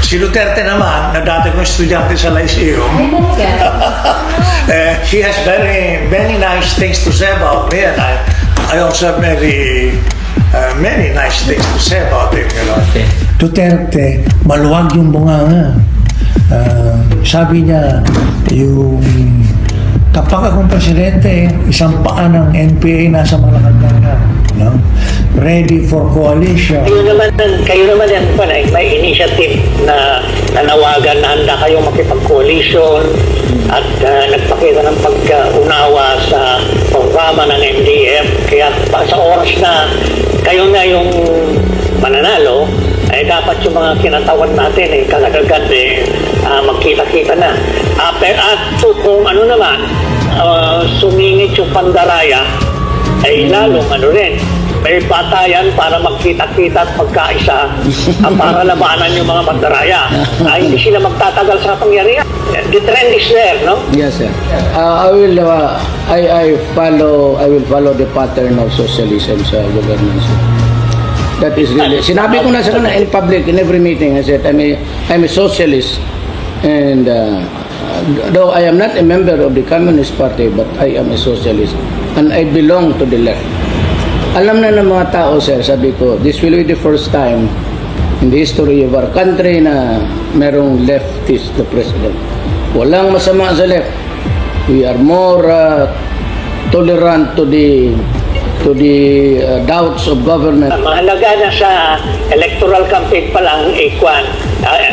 Si Duterte naman, na dati kong estudyante sa Lyceum, he has very many nice things to say about me, and I also have many nice things to say about him, you know. Duterte, maluwag yung bunganga. Sabi niya, yung kapag akong presidente, isang paa ng NPA nasa Malacanang na. No? Ready for coalition. Kayo naman yan pa na may initiative na nanawagan na handa kayong makipag-coalition at nagpakita ng pagkaunawa sa programa ng MDF. Kaya sa oras na kayo na yung mananalo, ay dapat yung mga kinatawan natin kagagad magkita-kita na. At kung ano naman, sumingit yung pandaraya, ay lalong rin. May batayan para magkita-kita at magkaisa para labanan yung mga pandaraya. Hindi sila magtatagal sa pangyarihan. The trend is there, no? Yes, sir. I will follow the pattern of socialism sa governance. That is really. Sinabi ko na sa kanila in public in every meeting. I said I'm a socialist, and though I am not a member of the Communist Party, but I am a socialist, and I belong to the left. Alam na ng mga tao, sir, sabi ko, this will be the first time in the history of our country na merong leftist the president. Walang masama sa left. We are more tolerant to the doubts of government. Mahalaga na sa electoral campaign pa lang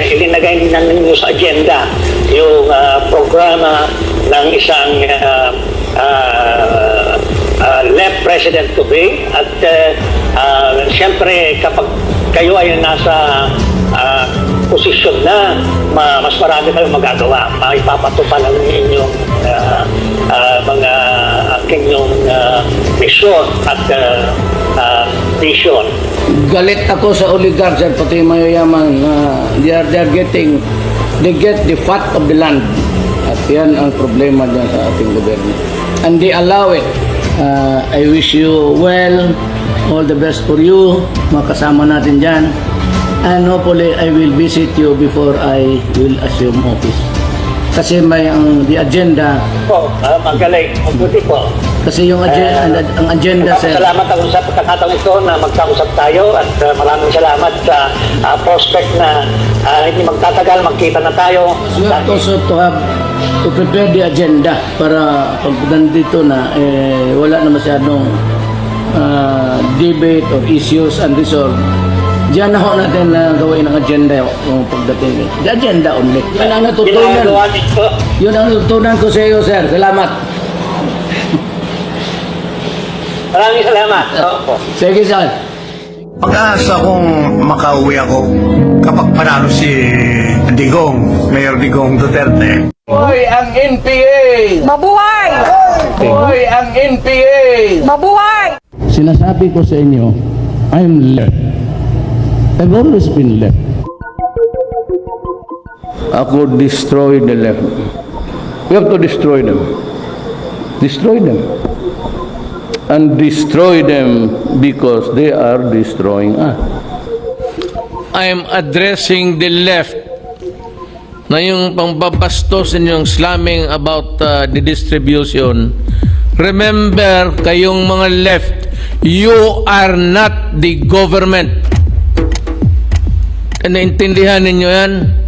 ilinagay na ninyo sa agenda yung programa ng isang left president to be, at siyempre kapag kayo ay nasa posisyon na mas marami kayong magagawa, maipapatupan ang inyong mga inyong mission at vision. Galit ako sa oligarchs at pati mayayaman. They get the fat of the land. At yan ang problema dyan sa ating gobyerno. And they allow it. I wish you well, all the best for you, mga kasama natin dyan. And hopefully, I will visit you before I will assume office. Kasi may the agenda. Magaling, mabuti po. Kasi yung ang agenda, sir. Salamat ako sa pagkakataon ito na magkausap tayo, at maraming salamat sa prospect na hindi magtatagal, magkita na tayo. You have also to prepare the agenda para pag nandito na, wala na masyadong debate or issues unresolved. Diyan na ho natin na gawin ang agenda yung pagdating. The agenda only. Yun ang natutunan. Yun ang natutunan ko sa iyo, sir. Salamat. Maraming salamat. Sige, sir. Pag-asa kong makauwi ako kapag panalo si Digong, Mayor Digong Duterte. Hoy ang NPA! Mabuhay! Hoy ang NPA! Mabuhay! Sinasabi ko sa inyo, I'm left. I've always been left. Ako destroy the left. We have to destroy them. Destroy them. And destroy them because they are destroying us. I'm addressing the left na yung pangbabastos ninyong slamming about the distribution. Remember, kayong mga left, you are not the government. Naintindihan ninyo yan?